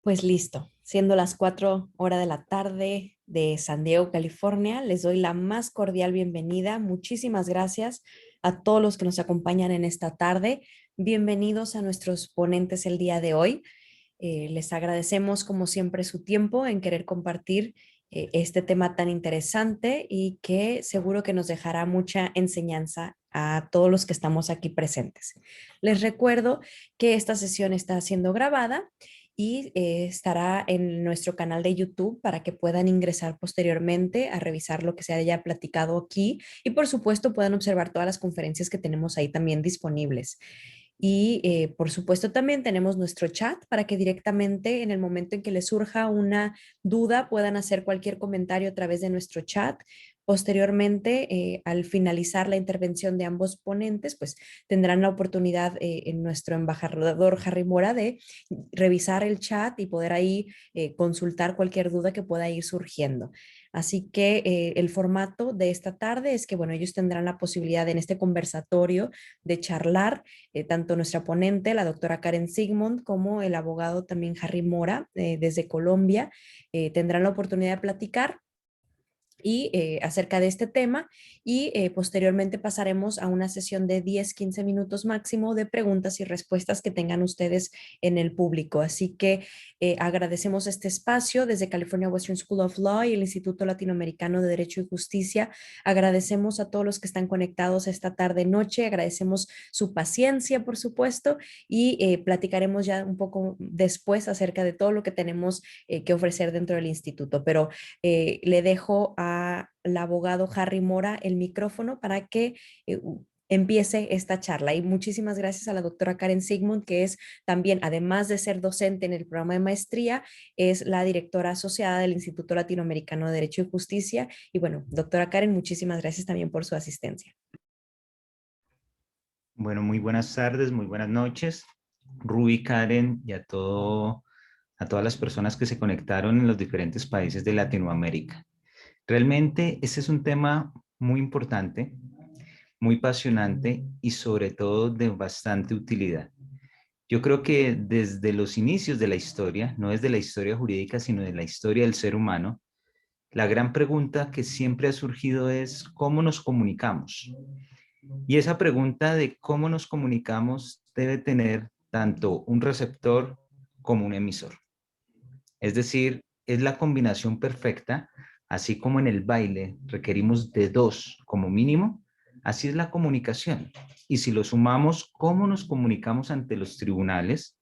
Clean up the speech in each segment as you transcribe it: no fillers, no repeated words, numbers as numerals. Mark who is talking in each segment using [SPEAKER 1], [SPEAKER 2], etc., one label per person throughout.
[SPEAKER 1] Pues listo, siendo las 4 horas de la tarde de San Diego, California, les doy la más cordial bienvenida. Muchísimas gracias a todos los que nos acompañan en esta tarde. Bienvenidos a nuestros ponentes el día de hoy. Les agradecemos como siempre su tiempo en querer compartir este tema tan interesante y que seguro que nos dejará mucha enseñanza a todos los que estamos aquí presentes. Les recuerdo que esta sesión está siendo grabada y estará en nuestro canal de YouTube para que puedan ingresar posteriormente a revisar lo que se haya platicado aquí y por supuesto puedan observar todas las conferencias que tenemos ahí también disponibles. Y por supuesto también tenemos nuestro chat para que directamente en el momento en que les surja una duda puedan hacer cualquier comentario a través de nuestro chat. Posteriormente, al finalizar la intervención de ambos ponentes, pues tendrán la oportunidad en nuestro embajador Harry Mora de revisar el chat y poder ahí consultar cualquier duda que pueda ir surgiendo. Así que el formato de esta tarde es que, bueno, ellos tendrán la posibilidad en este conversatorio de charlar, tanto nuestra ponente, la doctora Karen Sigmund, como el abogado también Harry Mora, desde Colombia, tendrán la oportunidad de platicar y acerca de este tema y posteriormente pasaremos a una sesión de 10-15 minutos máximo de preguntas y respuestas que tengan ustedes en el público. Así que agradecemos este espacio desde California Western School of Law y el Instituto Latinoamericano de Derecho y Justicia. Agradecemos a todos los que están conectados esta tarde noche, agradecemos su paciencia, por supuesto, y platicaremos ya un poco después acerca de todo lo que tenemos que ofrecer dentro del instituto. Pero le dejo al abogado Harry Mora el micrófono para que empiece esta charla. Y muchísimas gracias a la doctora Karen Sigmund, que es también, además de ser docente en el programa de maestría, es la directora asociada del Instituto Latinoamericano de Derecho y Justicia. Y bueno, doctora Karen, muchísimas gracias también por su asistencia.
[SPEAKER 2] Bueno, muy buenas tardes, muy buenas noches, Ruby, Karen y a todas las personas que se conectaron en los diferentes países de Latinoamérica. Realmente este es un tema muy importante, muy apasionante y sobre todo de bastante utilidad. Yo creo que desde los inicios de la historia, no desde la historia jurídica, sino de la historia del ser humano, la gran pregunta que siempre ha surgido es ¿cómo nos comunicamos? Y esa pregunta de cómo nos comunicamos debe tener tanto un receptor como un emisor. Es decir, es la combinación perfecta, así como en el baile requerimos de dos como mínimo, así es la comunicación. Y si lo sumamos, cómo nos comunicamos ante los tribunales,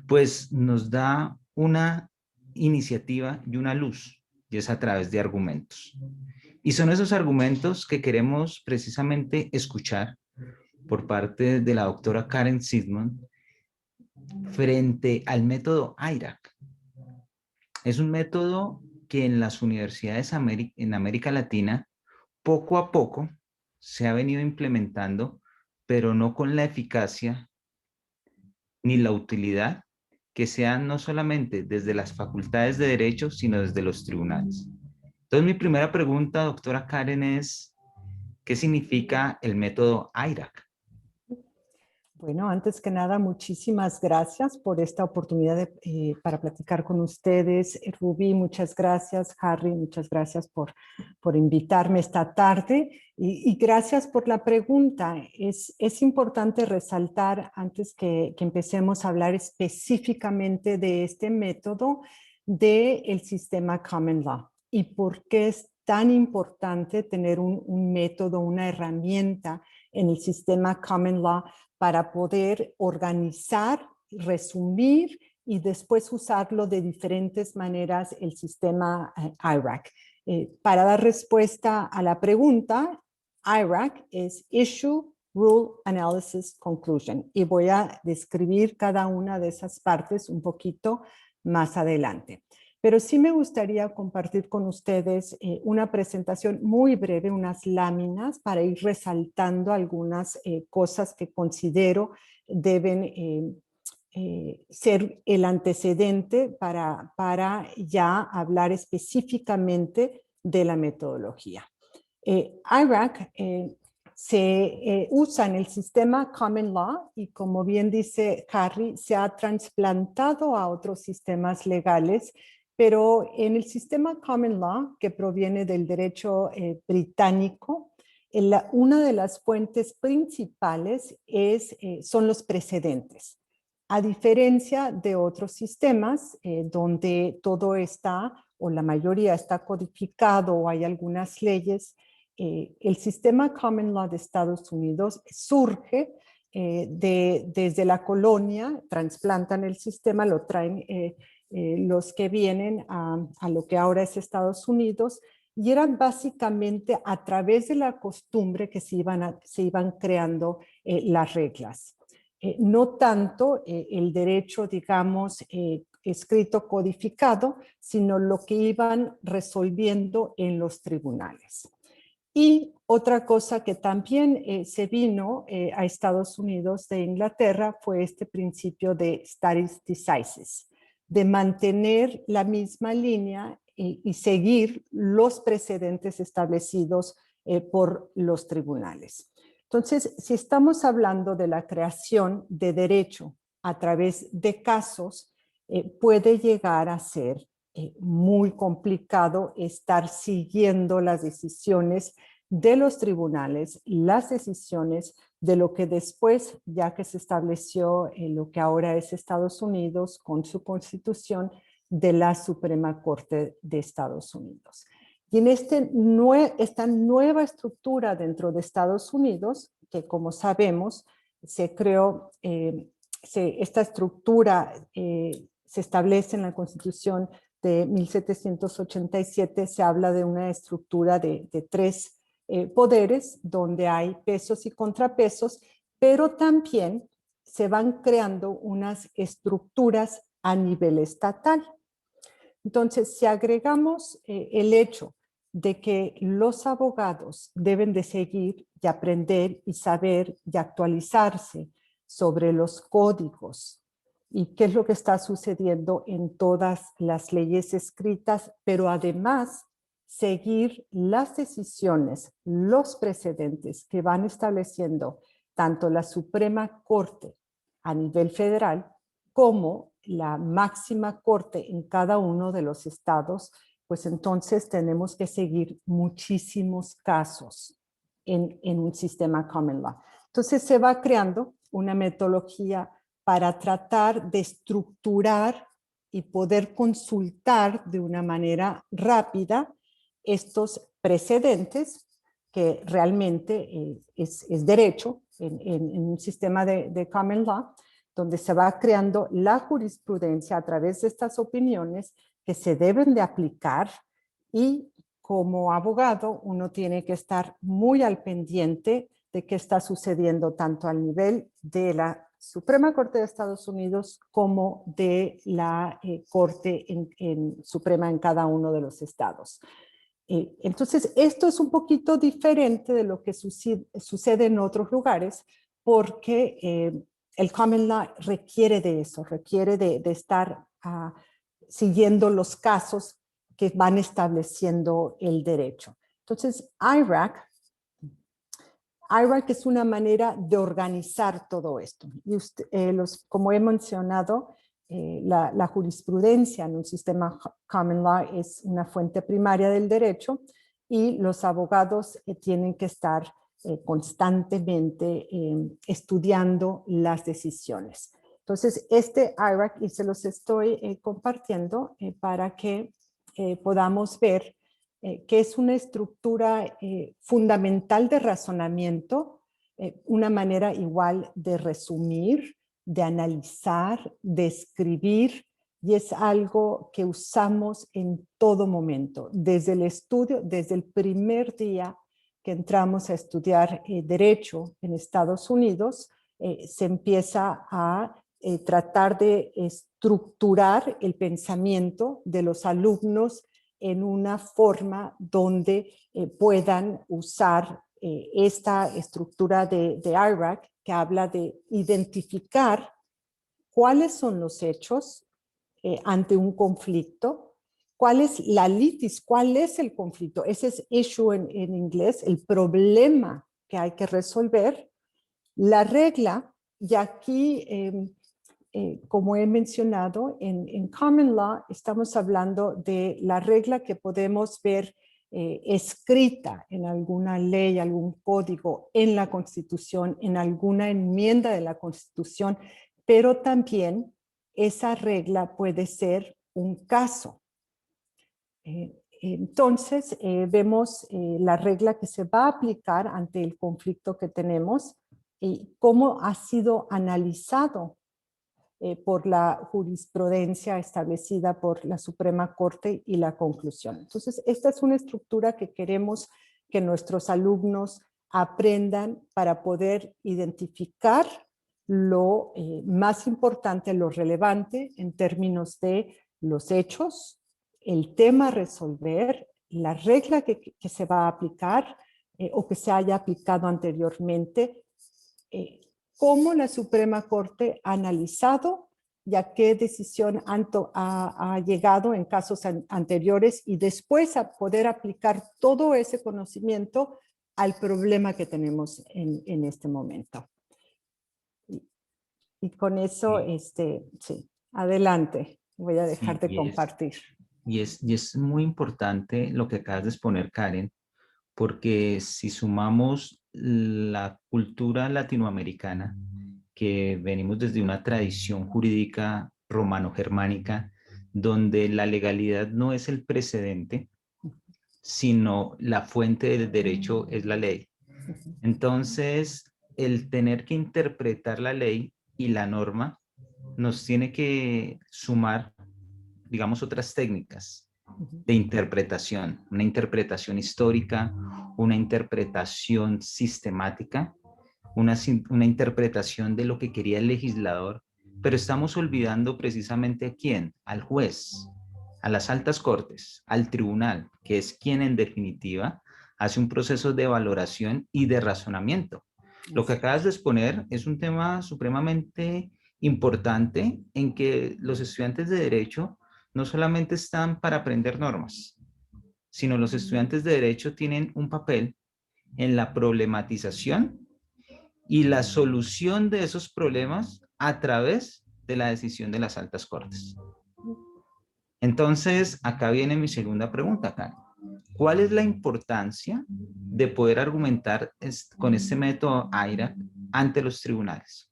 [SPEAKER 2] pues nos da una iniciativa y una luz, y es a través de argumentos. Y son esos argumentos que queremos precisamente escuchar por parte de la doctora Karen Sigmund frente al método IRAC. Es un método que en las universidades en América Latina poco a poco se ha venido implementando, pero no con la eficacia ni la utilidad que sean no solamente desde las facultades de derecho, sino desde los tribunales. Entonces, mi primera pregunta, doctora Karen, es, ¿qué significa el método IRAC?
[SPEAKER 3] Bueno, antes que nada, muchísimas gracias por esta oportunidad para platicar con ustedes. Rubí, muchas gracias. Harry, muchas gracias por invitarme esta tarde y gracias por la pregunta. Es importante resaltar antes que empecemos a hablar específicamente de este método del sistema Common Law y por qué es tan importante tener un método, una herramienta en el sistema Common Law para poder organizar, resumir y después usarlo de diferentes maneras el sistema IRAC. Para dar respuesta a la pregunta, IRAC es Issue, Rule, Analysis, Conclusion. Y voy a describir cada una de esas partes un poquito más adelante. Pero sí me gustaría compartir con ustedes una presentación muy breve, unas láminas para ir resaltando algunas cosas que considero deben ser el antecedente para ya hablar específicamente de la metodología. IRAC se usa en el sistema Common Law y, como bien dice Harry, se ha trasplantado a otros sistemas legales, pero en el sistema Common Law, que proviene del derecho británico, una de las fuentes principales son los precedentes. A diferencia de otros sistemas donde todo está, o la mayoría está codificado o hay algunas leyes, el sistema Common Law de Estados Unidos surge desde la colonia, trasplantan el sistema, lo traen los que vienen a lo que ahora es Estados Unidos, y eran básicamente a través de la costumbre que se iban creando las reglas. No tanto el derecho, digamos, escrito codificado, sino lo que iban resolviendo en los tribunales. Y otra cosa que también se vino a Estados Unidos de Inglaterra fue este principio de stare decisis, de mantener la misma línea y seguir los precedentes establecidos por los tribunales. Entonces, si estamos hablando de la creación de derecho a través de casos, puede llegar a ser muy complicado estar siguiendo las decisiones de los tribunales, las decisiones de lo que después, ya que se estableció en lo que ahora es Estados Unidos con su constitución, de la Suprema Corte de Estados Unidos. Y en esta nueva estructura dentro de Estados Unidos, que como sabemos, se creó, esta estructura se establece en la Constitución de 1787, se habla de una estructura de tres poderes, donde hay pesos y contrapesos, pero también se van creando unas estructuras a nivel estatal. Entonces, si agregamos el hecho de que los abogados deben de seguir y aprender y saber y actualizarse sobre los códigos y qué es lo que está sucediendo en todas las leyes escritas, pero además seguir las decisiones, los precedentes que van estableciendo tanto la Suprema Corte a nivel federal como la máxima corte en cada uno de los estados, pues entonces tenemos que seguir muchísimos casos en un sistema Common Law. Entonces se va creando una metodología para tratar de estructurar y poder consultar de una manera rápida estos precedentes, que realmente es derecho en un sistema de Common Law, donde se va creando la jurisprudencia a través de estas opiniones que se deben de aplicar, y como abogado uno tiene que estar muy al pendiente de qué está sucediendo tanto al nivel de la Suprema Corte de Estados Unidos como de la Corte Suprema en cada uno de los estados. Entonces, esto es un poquito diferente de lo que sucede en otros lugares, porque el Common Law requiere de eso, requiere de estar siguiendo los casos que van estableciendo el derecho. Entonces, IRAC es una manera de organizar todo esto. Y como he mencionado, la jurisprudencia en un sistema Common Law es una fuente primaria del derecho, y los abogados tienen que estar constantemente estudiando las decisiones. Entonces, este IRAC, y se los estoy compartiendo para que podamos ver que es una estructura fundamental de razonamiento, una manera igual de resumir, de analizar, de escribir, y es algo que usamos en todo momento, desde el estudio, desde el primer día que entramos a estudiar Derecho en Estados Unidos, se empieza a tratar de estructurar el pensamiento de los alumnos en una forma donde puedan usar esta estructura de IRAC, que habla de identificar cuáles son los hechos ante un conflicto, cuál es la litis, cuál es el conflicto. Ese es issue en inglés, el problema que hay que resolver. La regla, y aquí, como he mencionado, en Common Law estamos hablando de la regla que podemos ver escrita en alguna ley, algún código, en la Constitución, en alguna enmienda de la Constitución, pero también esa regla puede ser un caso. Entonces, vemos la regla que se va a aplicar ante el conflicto que tenemos y cómo ha sido analizado por la jurisprudencia establecida por la Suprema Corte y la conclusión. Entonces, esta es una estructura que queremos que nuestros alumnos aprendan para poder identificar lo más importante, lo relevante en términos de los hechos, el tema a resolver, la regla que se va a aplicar o que se haya aplicado anteriormente, cómo la Suprema Corte ha analizado y a qué decisión ha llegado en casos anteriores y después a poder aplicar todo ese conocimiento al problema que tenemos en este momento. Y con eso, sí, adelante. Voy a dejar de compartir.
[SPEAKER 2] Y es muy importante lo que acabas de exponer, Karen, porque si sumamos la cultura latinoamericana, que venimos desde una tradición jurídica romano-germánica, donde la legalidad no es el precedente, sino la fuente del derecho es la ley. Entonces, el tener que interpretar la ley y la norma nos tiene que sumar, digamos, otras técnicas de interpretación, una interpretación histórica, una interpretación sistemática, una interpretación de lo que quería el legislador, pero estamos olvidando precisamente a quién, al juez, a las altas cortes, al tribunal, que es quien en definitiva hace un proceso de valoración y de razonamiento. Lo que acabas de exponer es un tema supremamente importante en que los estudiantes de derecho no solamente están para aprender normas, sino los estudiantes de derecho tienen un papel en la problematización y la solución de esos problemas a través de la decisión de las altas cortes. Entonces, acá viene mi segunda pregunta, Karen. ¿Cuál es la importancia de poder argumentar con este método AIRA ante los tribunales?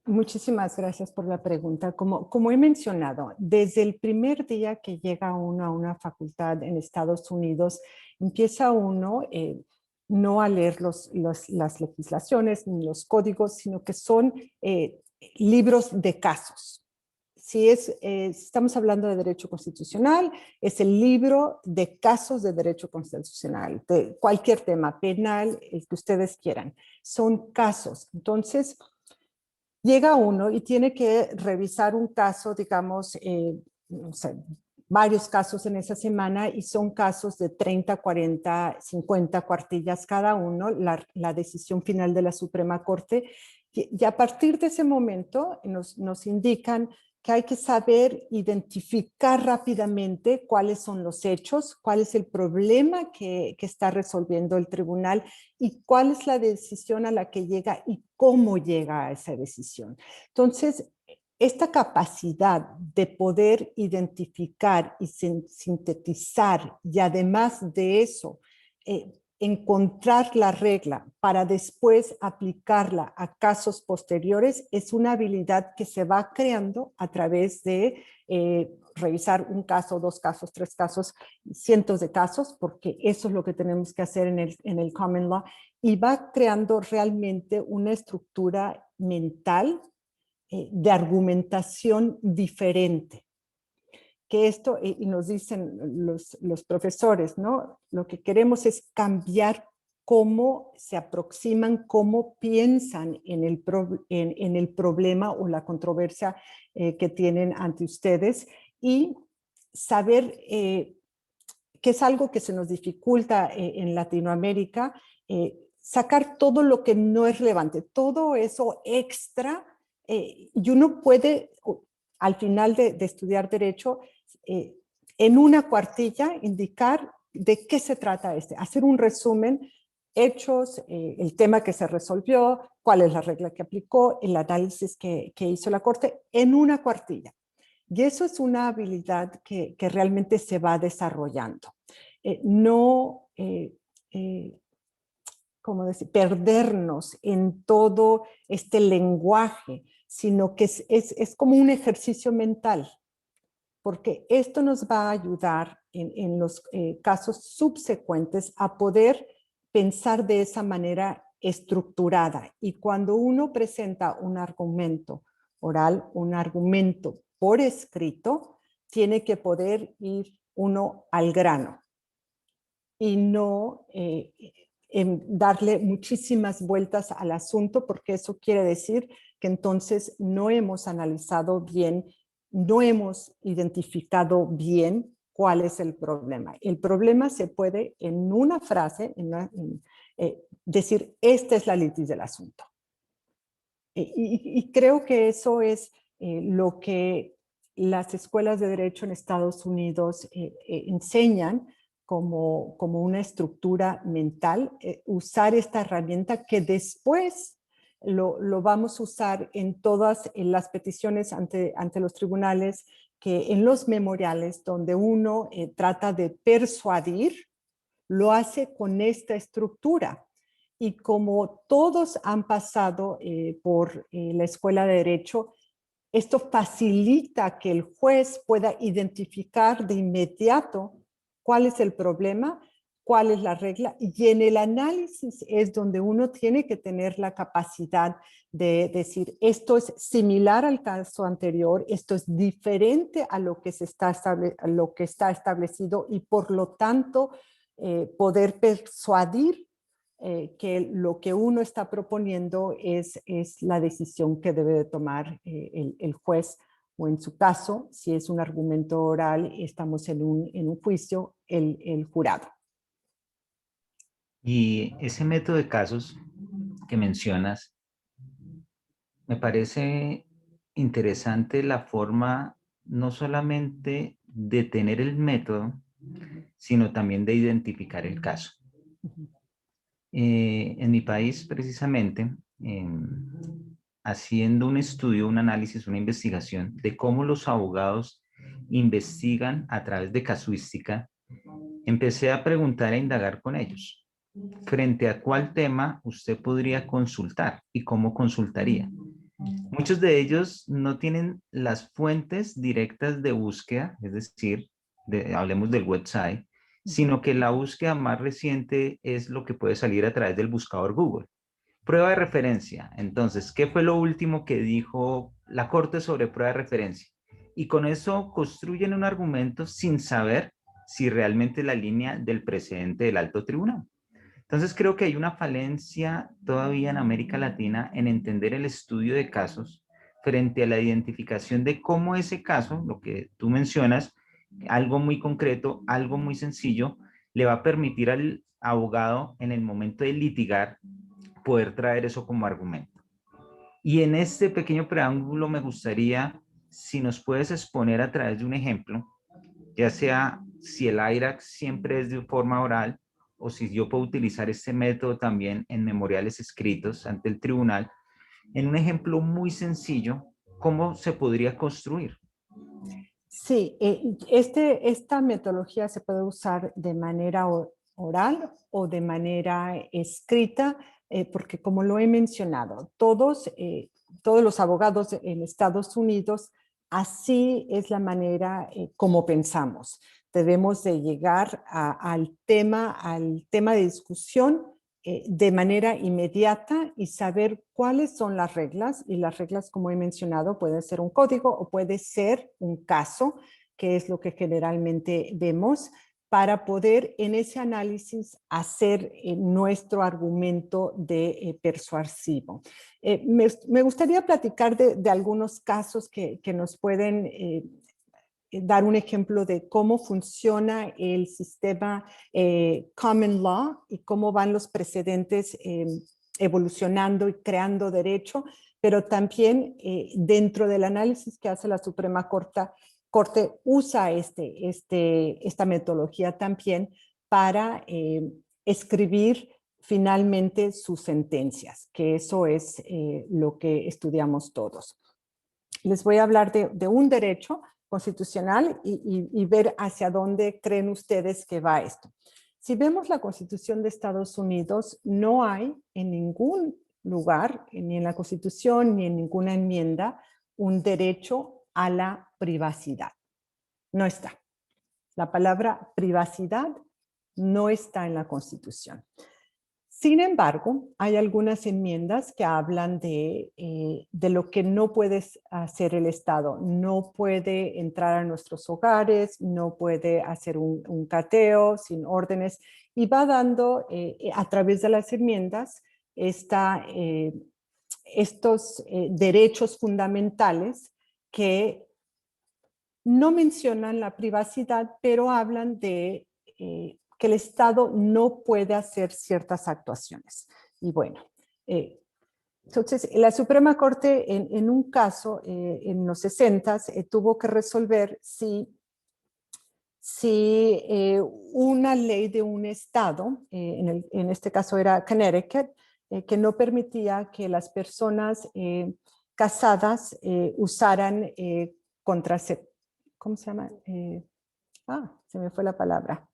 [SPEAKER 3] Muchísimas gracias por la pregunta. Como he mencionado, desde el primer día que llega uno a una facultad en Estados Unidos, empieza uno no a leer las legislaciones ni los códigos, sino que son libros de casos. Si estamos hablando de derecho constitucional, es el libro de casos de derecho constitucional, de cualquier tema penal, el que ustedes quieran. Son casos. Entonces, llega uno y tiene que revisar un caso, digamos, no sé, varios casos en esa semana y son casos de 30, 40, 50 cuartillas cada uno, la decisión final de la Suprema Corte. Y a partir de ese momento nos indican que hay que saber identificar rápidamente cuáles son los hechos, cuál es el problema que está resolviendo el tribunal y cuál es la decisión a la que llega y cómo llega a esa decisión. Entonces, esta capacidad de poder identificar y sintetizar y además de eso, encontrar la regla para después aplicarla a casos posteriores es una habilidad que se va creando a través de revisar un caso, dos casos, tres casos, cientos de casos, porque eso es lo que tenemos que hacer en el Common Law, y va creando realmente una estructura mental de argumentación diferente. Que esto, y nos dicen los profesores, ¿no? Lo que queremos es cambiar cómo se aproximan, cómo piensan en el problema o la controversia que tienen ante ustedes y saber que es algo que se nos dificulta en Latinoamérica, sacar todo lo que no es relevante, todo eso extra, y uno puede, al final de estudiar Derecho, en una cuartilla indicar de qué se trata hacer un resumen hechos, el tema que se resolvió, cuál es la regla que aplicó, el análisis que hizo la Corte en una cuartilla. Y eso es una habilidad que realmente se va desarrollando. No, ¿cómo decir?, perdernos en todo este lenguaje, sino que es como un ejercicio mental, porque esto nos va a ayudar en los casos subsecuentes a poder pensar de esa manera estructurada. Y cuando uno presenta un argumento oral, un argumento por escrito, tiene que poder ir uno al grano y no darle muchísimas vueltas al asunto, porque eso quiere decir que entonces no hemos analizado bien, no hemos identificado bien cuál es el problema. El problema se puede en una frase decir, esta es la litis del asunto. Y creo que eso es lo que las escuelas de derecho en Estados Unidos enseñan como una estructura mental, usar esta herramienta que después lo vamos a usar en todas las peticiones ante los tribunales, que en los memoriales donde uno trata de persuadir, lo hace con esta estructura. Y como todos han pasado por la Escuela de Derecho, esto facilita que el juez pueda identificar de inmediato cuál es el problema, cuál es la regla, y en el análisis es donde uno tiene que tener la capacidad de decir, esto es similar al caso anterior, esto es diferente a lo que, está establecido, y por lo tanto poder persuadir que lo que uno está proponiendo es la decisión que debe de tomar el juez, o en su caso, si es un argumento oral, estamos en un juicio, el jurado.
[SPEAKER 2] Y ese método de casos que mencionas, me parece interesante la forma no solamente de tener el método, sino también de identificar el caso. En mi país, precisamente, haciendo un estudio, un análisis, una investigación de cómo los abogados investigan a través de casuística, empecé a preguntar e indagar con ellos. ¿Frente a cuál tema usted podría consultar y cómo consultaría? Muchos de ellos no tienen las fuentes directas de búsqueda, es decir, hablemos del website, sino que la búsqueda más reciente es lo que puede salir a través del buscador Google. Prueba de referencia. Entonces, ¿qué fue lo último que dijo la Corte sobre prueba de referencia? Y con eso construyen un argumento sin saber si realmente la línea del precedente del alto tribunal. Entonces, creo que hay una falencia todavía en América Latina en entender el estudio de casos frente a la identificación de cómo ese caso, lo que tú mencionas, algo muy concreto, algo muy sencillo, le va a permitir al abogado en el momento de litigar poder traer eso como argumento. Y en este pequeño preámbulo me gustaría, si nos puedes exponer a través de un ejemplo, ya sea si el IRAC siempre es de forma oral o si yo puedo utilizar este método también en memoriales escritos ante el tribunal, en un ejemplo muy sencillo, ¿cómo se podría construir?
[SPEAKER 3] Sí, esta metodología se puede usar de manera oral o de manera escrita, porque como lo he mencionado, todos los abogados en Estados Unidos, así es la manera como pensamos. Debemos de llegar al tema de discusión de manera inmediata y saber cuáles son las reglas, y las reglas, como he mencionado, puede ser un código o puede ser un caso, que es lo que generalmente vemos, para poder en ese análisis hacer nuestro argumento de persuasivo. Me gustaría platicar de algunos casos que nos pueden dar un ejemplo de cómo funciona el sistema common law y cómo van los precedentes evolucionando y creando derecho, pero también dentro del análisis que hace la Suprema Corte usa esta metodología también para escribir finalmente sus sentencias, que eso es lo que estudiamos todos. Les voy a hablar de un derecho constitucional y ver hacia dónde creen ustedes que va esto. Si vemos la Constitución de Estados Unidos, no hay en ningún lugar, ni en la Constitución, ni en ninguna enmienda, un derecho a la privacidad. No está. La palabra privacidad no está en la Constitución. Sin embargo, hay algunas enmiendas que hablan de lo que no puede hacer el Estado. No puede entrar a nuestros hogares, no puede hacer un cateo sin órdenes, y va dando a través de las enmiendas estos derechos fundamentales que no mencionan la privacidad, pero hablan de que el Estado no puede hacer ciertas actuaciones. Y bueno, entonces la Suprema Corte en un caso en los 60s tuvo que resolver si una ley de un estado, en este caso era Connecticut, que no permitía que las personas casadas usaran ¿cómo se llama? Se me fue la palabra.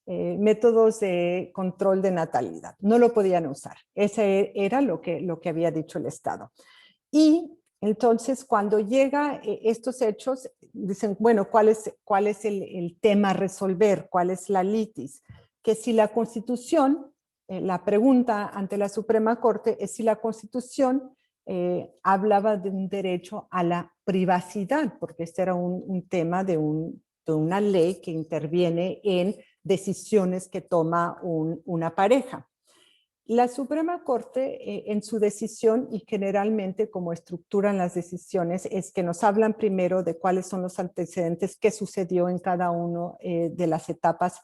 [SPEAKER 3] Métodos de control de natalidad. No lo podían usar. Ese era lo que había dicho el Estado. Y entonces cuando llega estos hechos, dicen, bueno, ¿cuál es el tema a resolver? ¿Cuál es la litis? Que si la Constitución, la pregunta ante la Suprema Corte es si la Constitución hablaba de un derecho a la privacidad, porque este era un tema de una ley que interviene en decisiones que toma una pareja. La Suprema Corte en su decisión, y generalmente como estructuran las decisiones, es que nos hablan primero de cuáles son los antecedentes, qué sucedió en cada una de las etapas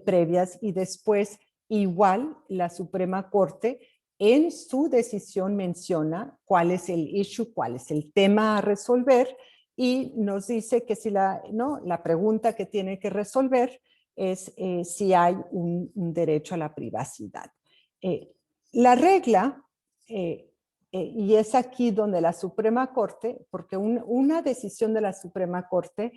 [SPEAKER 3] previas, y después igual la Suprema Corte en su decisión menciona cuál es el issue, cuál es el tema a resolver, y nos dice que si la pregunta que tiene que resolver es si hay un derecho a la privacidad. La regla, y es aquí donde la Suprema Corte, porque una decisión de la Suprema Corte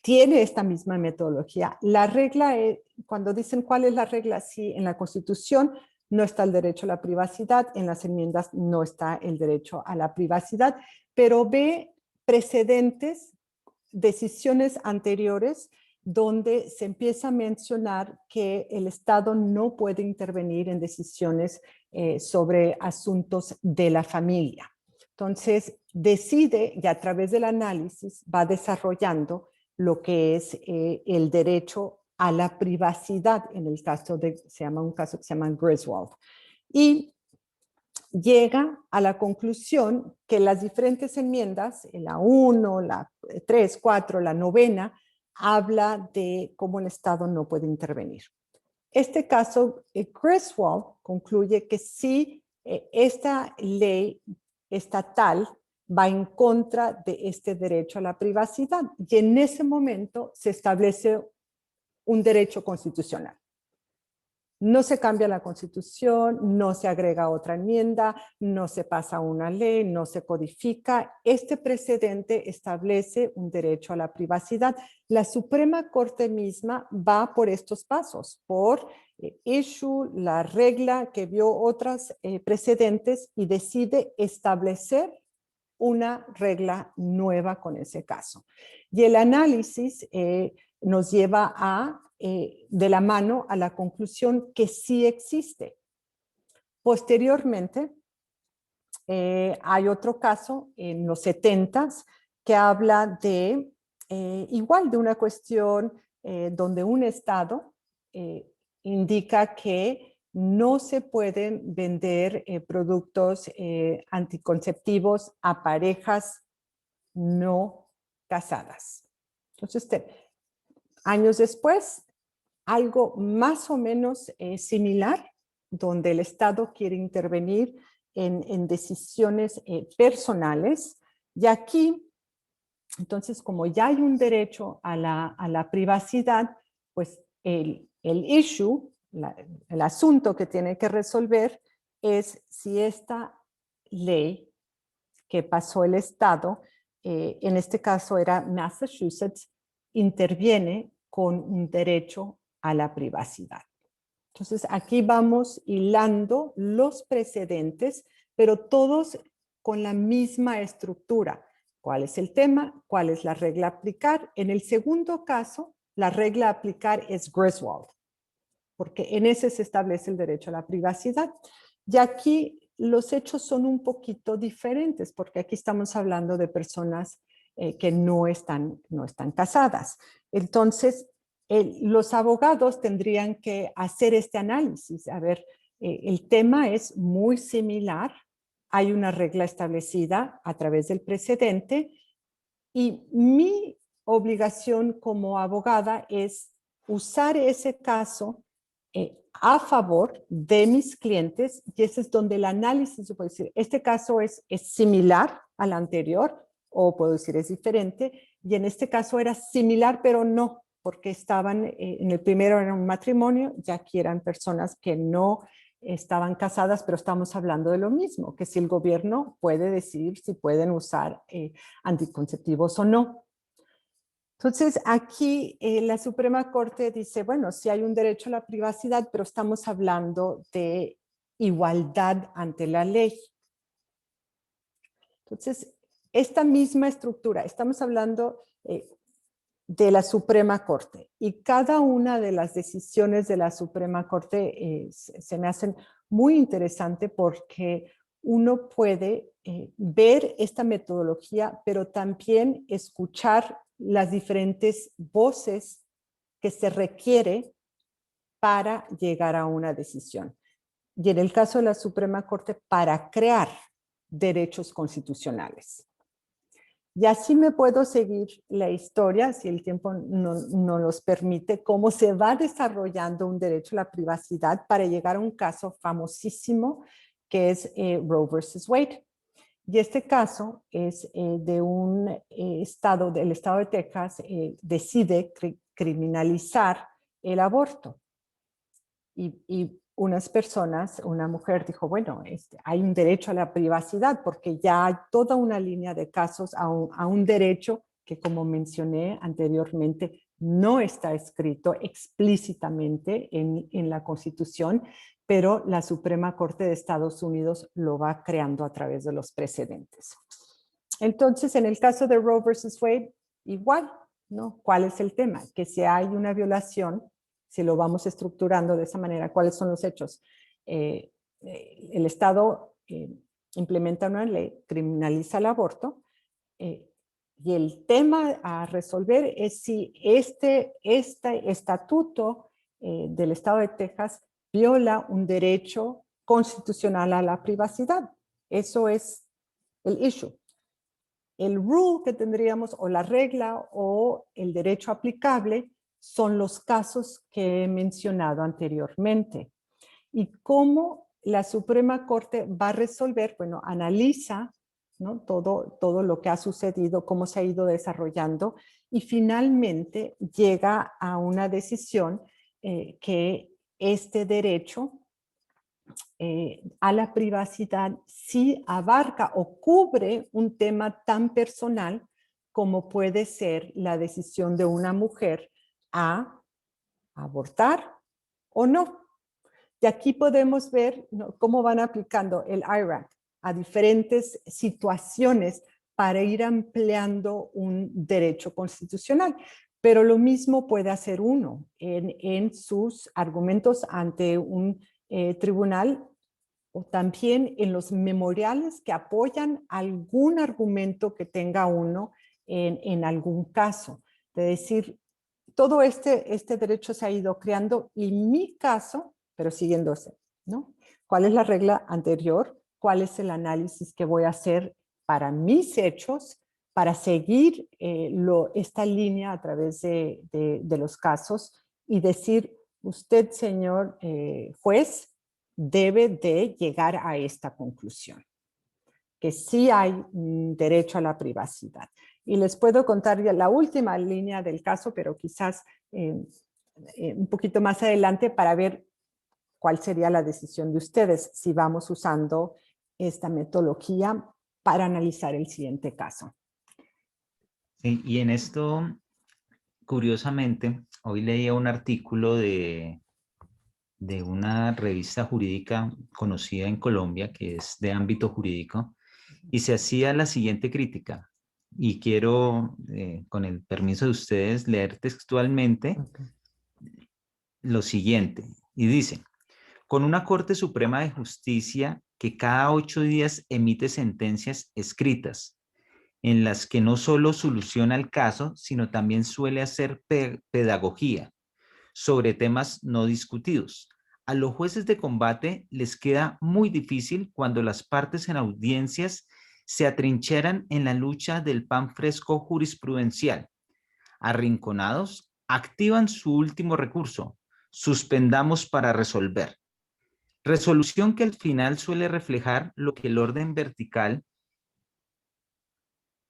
[SPEAKER 3] tiene esta misma metodología. La regla, cuando dicen cuál es la regla, sí, en la Constitución no está el derecho a la privacidad, en las enmiendas no está el derecho a la privacidad, pero ve precedentes, decisiones anteriores, donde se empieza a mencionar que el Estado no puede intervenir en decisiones sobre asuntos de la familia. Entonces, decide y a través del análisis va desarrollando lo que es el derecho a la privacidad en el caso un caso que se llama Griswold. Y llega a la conclusión que las diferentes enmiendas, la 1, la 3, 4, la 9, habla de cómo el Estado no puede intervenir. Este caso, Griswold concluye que sí, esta ley estatal va en contra de este derecho a la privacidad, y en ese momento se establece un derecho constitucional. No se cambia la Constitución, no se agrega otra enmienda, no se pasa una ley, no se codifica. Este precedente establece un derecho a la privacidad. La Suprema Corte misma va por estos pasos, por issue, la regla que vio otros precedentes, y decide establecer una regla nueva con ese caso. Y el análisis nos lleva de la mano a la conclusión que sí existe. Posteriormente, hay otro caso en los 70s que habla de igual de una cuestión donde un estado indica que no se pueden vender productos anticonceptivos a parejas no casadas. Entonces, años después, algo más o menos similar, donde el Estado quiere intervenir en decisiones personales. Y aquí, entonces, como ya hay un derecho a la privacidad, pues el issue el asunto que tiene que resolver es si esta ley que pasó el Estado, en este caso era Massachusetts, interviene con un derecho a la privacidad. Entonces, aquí vamos hilando los precedentes, pero todos con la misma estructura. ¿Cuál es el tema? ¿Cuál es la regla a aplicar? En el segundo caso, la regla a aplicar es Griswold, porque en ese se establece el derecho a la privacidad. Y aquí los hechos son un poquito diferentes, porque aquí estamos hablando de personas que no están casadas. Entonces, los abogados tendrían que hacer este análisis. A ver, el tema es muy similar, hay una regla establecida a través del precedente y mi obligación como abogada es usar ese caso a favor de mis clientes, y ese es donde el análisis, yo puedo decir, este caso es similar al anterior, o puedo decir es diferente, y en este caso era similar, pero no, porque estaban, en el primero era un matrimonio, ya aquí eran personas que no estaban casadas, pero estamos hablando de lo mismo, que si el gobierno puede decidir si pueden usar anticonceptivos o no. Entonces, aquí la Suprema Corte dice, bueno, sí hay un derecho a la privacidad, pero estamos hablando de igualdad ante la ley. Entonces, esta misma estructura, estamos hablando de la Suprema Corte, y cada una de las decisiones de la Suprema Corte se me hacen muy interesante porque uno puede ver esta metodología, pero también escuchar las diferentes voces que se requiere para llegar a una decisión. Y en el caso de la Suprema Corte, para crear derechos constitucionales. Y así me puedo seguir la historia, si el tiempo no nos permite, cómo se va desarrollando un derecho a la privacidad para llegar a un caso famosísimo que es Roe versus Wade. Y este caso es de un estado, del estado de Texas, decide criminalizar el aborto. Y unas personas, una mujer dijo, bueno, hay un derecho a la privacidad porque ya hay toda una línea de casos a un derecho que, como mencioné anteriormente, no está escrito explícitamente en la Constitución, pero la Suprema Corte de Estados Unidos lo va creando a través de los precedentes. Entonces, en el caso de Roe versus Wade, igual, ¿no? ¿Cuál es el tema? Que si hay una violación, si lo vamos estructurando de esa manera, ¿cuáles son los hechos? El Estado implementa una ley, criminaliza el aborto, y el tema a resolver es si este estatuto del Estado de Texas viola un derecho constitucional a la privacidad. Eso es el issue. El rule que tendríamos, o la regla, o el derecho aplicable, son los casos que he mencionado anteriormente. ¿Y cómo la Suprema Corte va a resolver? Bueno, analiza, ¿no?, todo lo que ha sucedido, cómo se ha ido desarrollando, y finalmente llega a una decisión que este derecho a la privacidad sí abarca o cubre un tema tan personal como puede ser la decisión de una mujer a abortar o no. Y aquí podemos ver, ¿no?, cómo van aplicando el IRAC a diferentes situaciones para ir ampliando un derecho constitucional. Pero lo mismo puede hacer uno en sus argumentos ante un tribunal, o también en los memoriales que apoyan algún argumento que tenga uno en algún caso. De decir, todo este derecho se ha ido creando, y mi caso, pero siguiéndose, ¿no? ¿Cuál es la regla anterior? ¿Cuál es el análisis que voy a hacer para mis hechos, para seguir esta línea a través de los casos y decir, usted, señor juez, debe de llegar a esta conclusión, que sí hay derecho a la privacidad? Y les puedo contar ya la última línea del caso, pero quizás un poquito más adelante, para ver ¿cuál sería la decisión de ustedes si vamos usando esta metodología para analizar el siguiente caso?
[SPEAKER 2] Sí, y en esto, curiosamente, hoy leía un artículo de una revista jurídica conocida en Colombia, que es de ámbito jurídico, y se hacía la siguiente crítica. Y quiero, con el permiso de ustedes, leer textualmente lo siguiente. Y dice, con una Corte Suprema de Justicia que cada 8 días emite sentencias escritas, en las que no solo soluciona el caso, sino también suele hacer pedagogía sobre temas no discutidos. A los jueces de combate les queda muy difícil cuando las partes en audiencias se atrincheran en la lucha del pan fresco jurisprudencial. Arrinconados, activan su último recurso, suspendamos para resolver. Resolución que al final suele reflejar lo que el orden vertical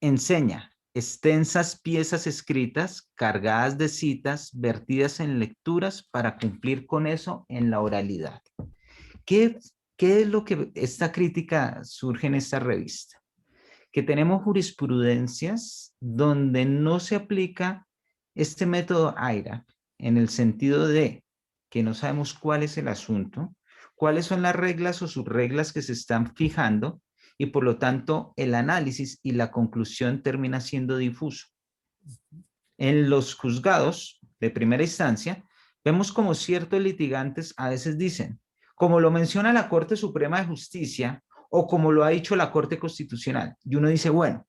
[SPEAKER 2] enseña, extensas piezas escritas, cargadas de citas, vertidas en lecturas para cumplir con eso en la oralidad. ¿Qué, qué es lo que esta crítica surge en esta revista? Que tenemos jurisprudencias donde no se aplica este método AIRA en el sentido de que no sabemos cuál es el asunto, cuáles son las reglas o subreglas que se están fijando y por lo tanto el análisis y la conclusión termina siendo difuso. En los juzgados de primera instancia, vemos como ciertos litigantes a veces dicen, como lo menciona la Corte Suprema de Justicia o como lo ha dicho la Corte Constitucional. Y uno dice, bueno,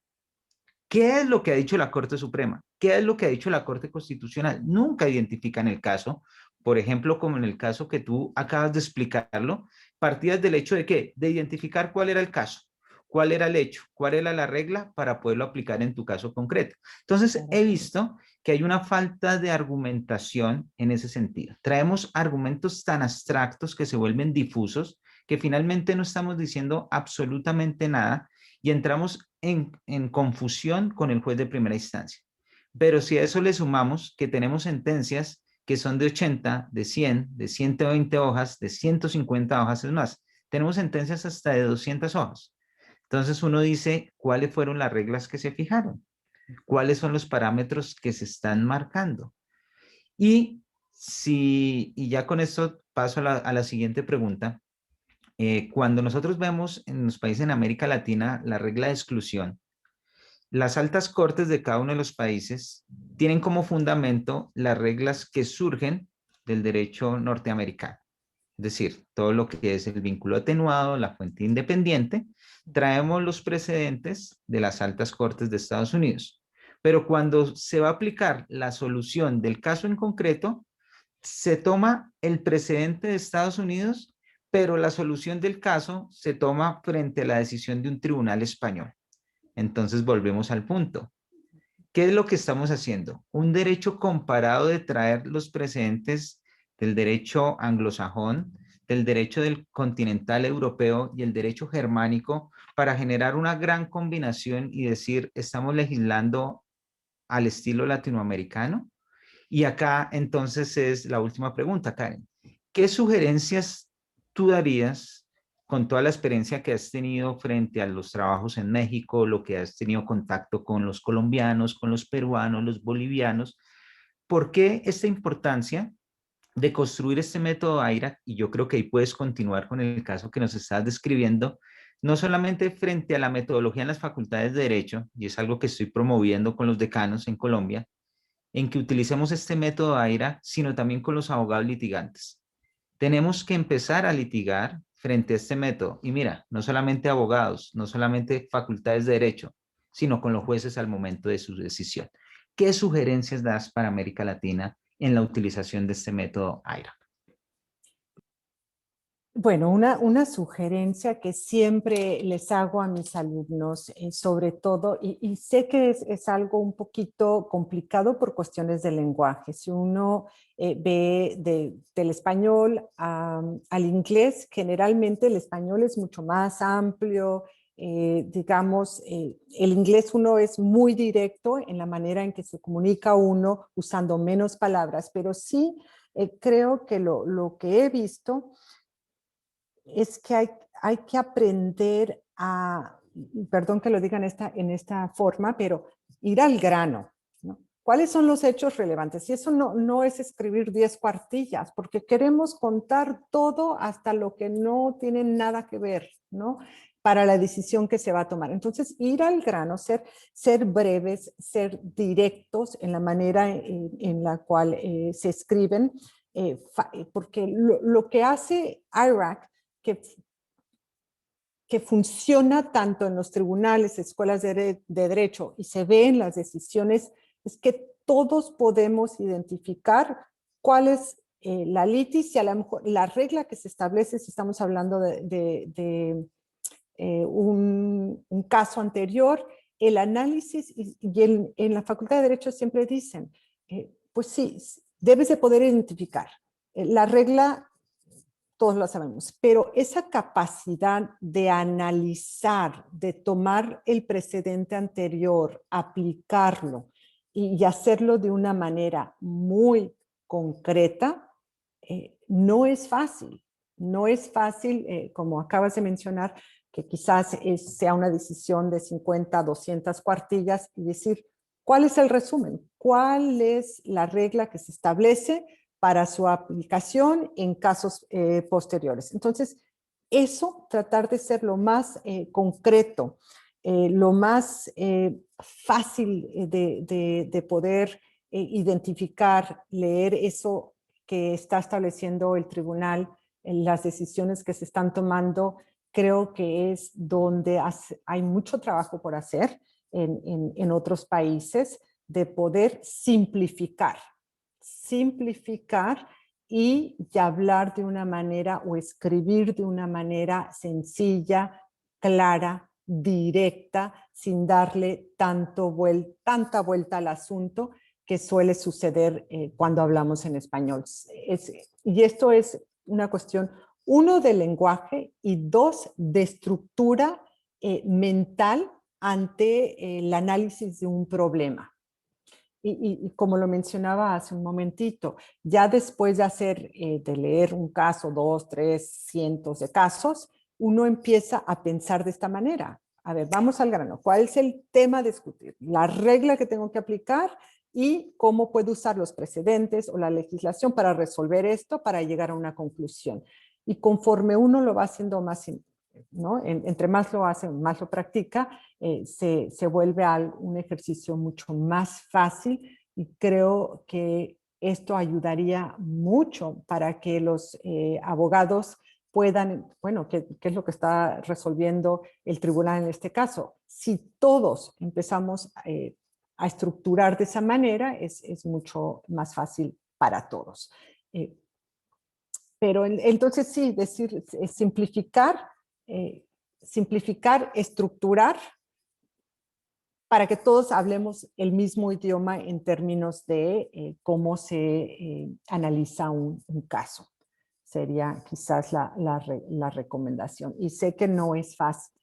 [SPEAKER 2] ¿qué es lo que ha dicho la Corte Suprema? ¿Qué es lo que ha dicho la Corte Constitucional? Nunca identifican el caso. Por ejemplo, como en el caso que tú acabas de explicarlo, partías del hecho de qué? De identificar cuál era el caso, cuál era el hecho, cuál era la regla para poderlo aplicar en tu caso concreto. Entonces, he visto que hay una falta de argumentación en ese sentido. Traemos argumentos tan abstractos que se vuelven difusos, que finalmente no estamos diciendo absolutamente nada y entramos en confusión con el juez de primera instancia. Pero si a eso le sumamos que tenemos sentencias que son de 80, de 100, de 120 hojas, de 150 hojas, es más, tenemos sentencias hasta de 200 hojas. Entonces uno dice, ¿cuáles fueron las reglas que se fijaron? ¿Cuáles son los parámetros que se están marcando? Y ya con esto paso a la siguiente pregunta. Cuando nosotros vemos en los países en América Latina la regla de exclusión, las altas cortes de cada uno de los países tienen como fundamento las reglas que surgen del derecho norteamericano. Es decir, todo lo que es el vínculo atenuado, la fuente independiente, traemos los precedentes de las altas cortes de Estados Unidos. Pero cuando se va a aplicar la solución del caso en concreto, se toma el precedente de Estados Unidos, pero la solución del caso se toma frente a la decisión de un tribunal español. Entonces volvemos al punto. ¿Qué es lo que estamos haciendo? Un derecho comparado de traer los precedentes del derecho anglosajón, del derecho del continental europeo y el derecho germánico para generar una gran combinación y decir, estamos legislando al estilo latinoamericano. Y acá entonces es la última pregunta, Karen. ¿Qué sugerencias tú darías con toda la experiencia que has tenido frente a los trabajos en México, lo que has tenido contacto con los colombianos, con los peruanos, los bolivianos? ¿Por qué esta importancia de construir este método AIRA? Y yo creo que ahí puedes continuar con el caso que nos estás describiendo, no solamente frente a la metodología en las facultades de Derecho, y es algo que estoy promoviendo con los decanos en Colombia, en que utilicemos este método AIRA, sino también con los abogados litigantes. Tenemos que empezar a litigar frente a este método. Y mira, no solamente abogados, no solamente facultades de derecho, sino con los jueces al momento de su decisión. ¿Qué sugerencias das para América Latina en la utilización de este método AIRA?
[SPEAKER 3] Bueno, una sugerencia que siempre les hago a mis alumnos, sobre todo, y sé que es algo un poquito complicado por cuestiones de lenguaje. Si uno ve del español al inglés, generalmente el español es mucho más amplio. Digamos, el inglés uno es muy directo en la manera en que se comunica uno usando menos palabras, pero sí Creo que lo que he visto es que hay que aprender a, perdón que lo diga en esta forma, pero ir al grano, ¿no? ¿Cuáles son los hechos relevantes? Y eso no es escribir 10 cuartillas, porque queremos contar todo hasta lo que no tiene nada que ver, ¿no? Para la decisión que se va a tomar. Entonces, ir al grano, ser breves, ser directos en la manera en la cual se escriben, porque lo que hace IRAC, que funciona tanto en los tribunales, escuelas de derecho y se ve en las decisiones, es que todos podemos identificar cuál es la litis y a lo mejor la regla que se establece si estamos hablando de un caso anterior, el análisis y en la Facultad de Derecho siempre dicen, pues sí, debes de poder identificar. La regla todos lo sabemos, pero esa capacidad de analizar, de tomar el precedente anterior, aplicarlo y hacerlo de una manera muy concreta, no es fácil. No es fácil, como acabas de mencionar, que quizás sea una decisión de 50, 200 cuartillas y decir, ¿cuál es el resumen? ¿Cuál es la regla que se establece para su aplicación en casos posteriores? Entonces, eso, tratar de ser lo más concreto, lo más fácil de poder identificar, leer eso que está estableciendo el tribunal, en las decisiones que se están tomando, creo que es donde hay mucho trabajo por hacer en otros países, de poder simplificar y hablar de una manera o escribir de una manera sencilla, clara, directa, sin darle tanta vuelta al asunto que suele suceder cuando hablamos en español. Y esto es una cuestión, uno, del lenguaje y dos, de estructura mental ante el análisis de un problema. Y como lo mencionaba hace un momentito, ya después de leer un caso, 2, 3, cientos de casos, uno empieza a pensar de esta manera. A ver, vamos al grano. ¿Cuál es el tema a discutir? La regla que tengo que aplicar y cómo puedo usar los precedentes o la legislación para resolver esto, para llegar a una conclusión. Y conforme uno lo va haciendo más, ¿no? Entre más lo hace, más lo practica, se vuelve un ejercicio mucho más fácil y creo que esto ayudaría mucho para que los abogados puedan, bueno, ¿qué es lo que está resolviendo el tribunal en este caso? Si todos empezamos a estructurar de esa manera, es mucho más fácil para todos. Pero entonces sí, simplificar, estructurar, para que todos hablemos el mismo idioma en términos de cómo se analiza un caso. Sería quizás la recomendación. Y sé que no es fácil.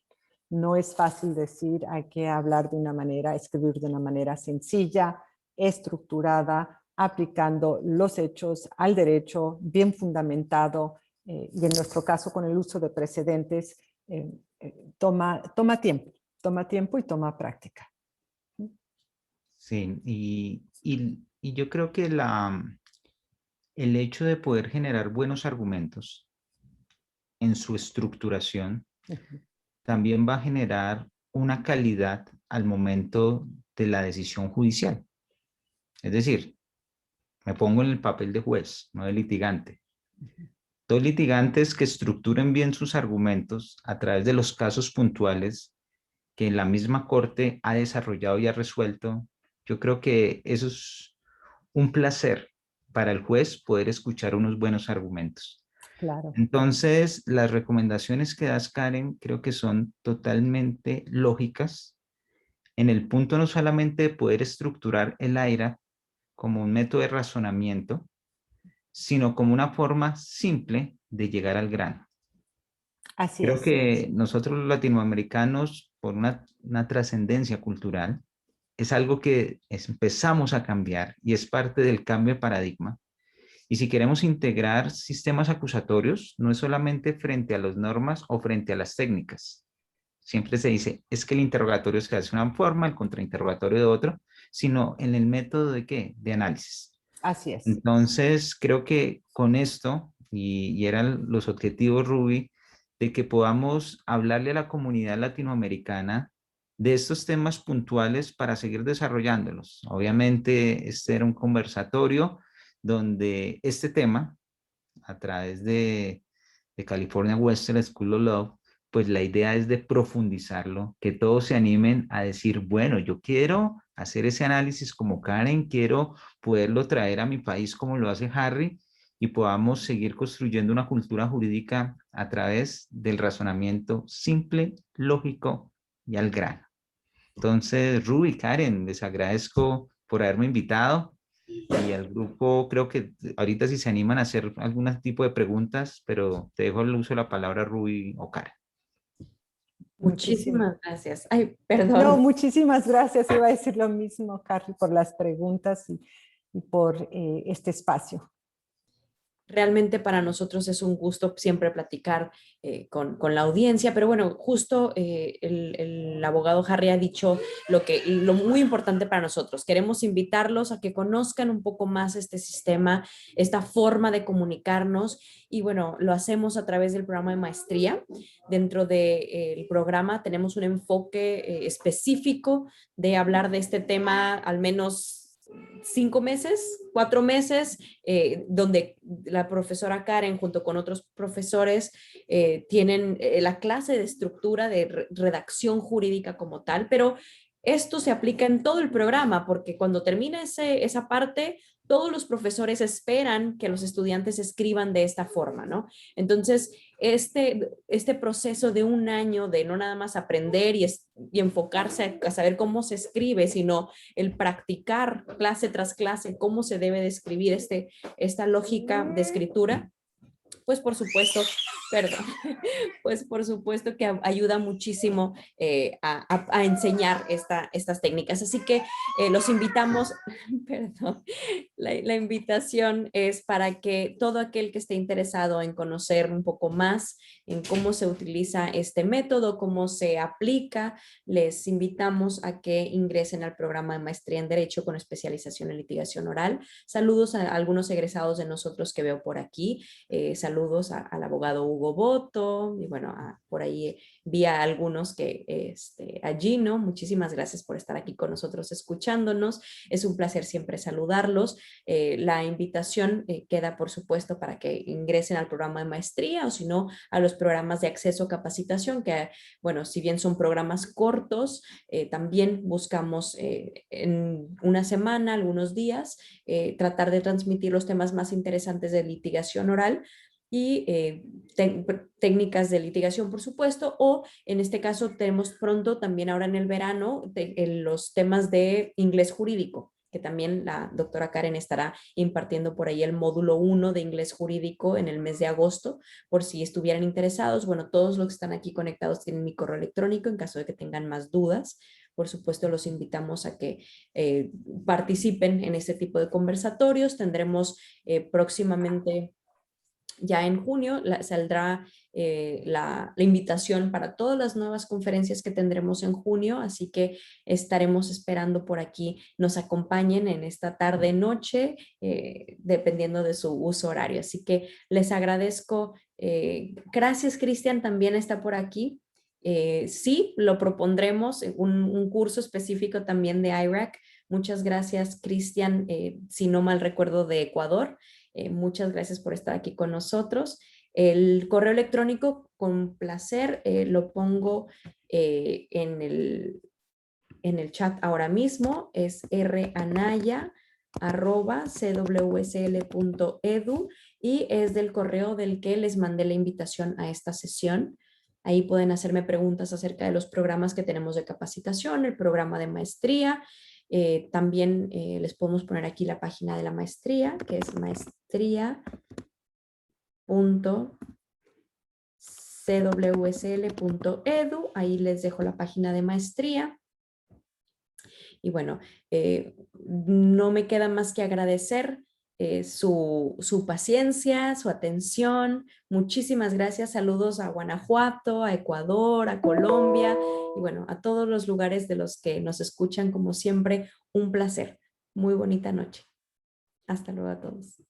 [SPEAKER 3] No es fácil decir, hay que hablar de una manera, escribir de una manera sencilla, estructurada, aplicando los hechos al derecho, bien fundamentado, y en nuestro caso con el uso de precedentes, toma tiempo y toma práctica.
[SPEAKER 2] Sí, y yo creo que el hecho de poder generar buenos argumentos en su estructuración también va a generar una calidad al momento de la decisión judicial. Es decir, me pongo en el papel de juez, no de litigante. Dos litigantes que estructuren bien sus argumentos a través de los casos puntuales que la misma corte ha desarrollado y ha resuelto, yo creo que eso es un placer para el juez poder escuchar unos buenos argumentos.
[SPEAKER 3] Claro.
[SPEAKER 2] Entonces, las recomendaciones que das, Karen, creo que son totalmente lógicas en el punto no solamente de poder estructurar el AIRA como un método de razonamiento, sino como una forma simple de llegar al grano.
[SPEAKER 3] Así
[SPEAKER 2] Creo
[SPEAKER 3] es.
[SPEAKER 2] que nosotros los latinoamericanos, por una trascendencia cultural, es algo que empezamos a cambiar y es parte del cambio de paradigma. Y si queremos integrar sistemas acusatorios, no es solamente frente a las normas o frente a las técnicas. Siempre se dice, es que el interrogatorio se hace de una forma, el contrainterrogatorio de otro, sino en el método de ¿qué? De análisis.
[SPEAKER 3] Así es.
[SPEAKER 2] Entonces, creo que con esto, y eran los objetivos, Ruby, de que podamos hablarle a la comunidad latinoamericana de estos temas puntuales para seguir desarrollándolos. Obviamente, este era un conversatorio donde este tema, a través de California Western School of Law, pues la idea es de profundizarlo, que todos se animen a decir, bueno, yo quiero hacer ese análisis como Karen, quiero poderlo traer a mi país como lo hace Harry y podamos seguir construyendo una cultura jurídica a través del razonamiento simple, lógico y al grano. Entonces, Ruby, Karen, les agradezco por haberme invitado y al grupo creo que ahorita si se animan a hacer algún tipo de preguntas, pero te dejo el uso de la palabra Ruby o Karen.
[SPEAKER 3] Muchísimas.
[SPEAKER 1] Muchísimas gracias. Ay,
[SPEAKER 3] No,
[SPEAKER 1] perdón.
[SPEAKER 3] muchísimas gracias. Iba a decir lo mismo, Carly, por las preguntas y por este espacio.
[SPEAKER 1] Realmente para nosotros es un gusto siempre platicar con la audiencia, pero bueno, justo el abogado Harry ha dicho lo muy importante para nosotros. Queremos invitarlos a que conozcan un poco más este sistema, esta forma de comunicarnos y bueno, lo hacemos a través del programa de maestría. Dentro del programa tenemos un enfoque específico de hablar de este tema al menos 5 meses, 4 meses, donde la profesora Karen junto con otros profesores tienen la clase de estructura de redacción jurídica como tal, pero esto se aplica en todo el programa porque cuando termina esa parte, todos los profesores esperan que los estudiantes escriban de esta forma, ¿no? Entonces, este proceso de un año de no nada más aprender y enfocarse a saber cómo se escribe, sino el practicar clase tras clase cómo se debe de escribir esta lógica de escritura, pues por supuesto, perdón, pues por supuesto que ayuda muchísimo a enseñar estas técnicas. Así que los invitamos, perdón, la invitación es para que todo aquel que esté interesado en conocer un poco más en cómo se utiliza este método, cómo se aplica, les invitamos a que ingresen al programa de maestría en Derecho con especialización en litigación oral. Saludos a algunos egresados de nosotros que veo por aquí. Saludos al abogado Hugo Boto y bueno, por ahí vi a algunos a Gino, muchísimas gracias por estar aquí con nosotros escuchándonos, es un placer siempre saludarlos. La invitación queda por supuesto para que ingresen al programa de maestría o si no a los programas de acceso a capacitación que bueno, si bien son programas cortos, también buscamos en una semana, algunos días, tratar de transmitir los temas más interesantes de litigación oral y técnicas de litigación, por supuesto, o en este caso tenemos pronto, también ahora en el verano, los temas de inglés jurídico, que también la doctora Karen estará impartiendo por ahí el módulo 1 de inglés jurídico en el mes de agosto, por si estuvieran interesados. Bueno, todos los que están aquí conectados tienen mi correo electrónico en caso de que tengan más dudas. Por supuesto, los invitamos a que participen en este tipo de conversatorios. Tendremos próximamente ya en junio saldrá la invitación para todas las nuevas conferencias que tendremos en junio, así que estaremos esperando por aquí nos acompañen en esta tarde noche, dependiendo de su uso horario. Así que les agradezco. Gracias, Cristian, también está por aquí. Sí, lo propondremos, un curso específico también de IRAC. Muchas gracias, Cristian, si no mal recuerdo, de Ecuador. Muchas gracias por estar aquí con nosotros. El correo electrónico, con placer, lo pongo en el chat ahora mismo. Es ranaya@cwsl.edu y es del correo del que les mandé la invitación a esta sesión. Ahí pueden hacerme preguntas acerca de los programas que tenemos de capacitación, el programa de maestría. También les podemos poner aquí la página de la maestría, que es maestría.cwsl.edu. Ahí les dejo la página de maestría. Y bueno, no me queda más que agradecer su paciencia, su atención. Muchísimas gracias. Saludos a Guanajuato, a Ecuador, a Colombia y bueno, a todos los lugares de los que nos escuchan. Como siempre, un placer. Muy bonita noche. Hasta luego a todos.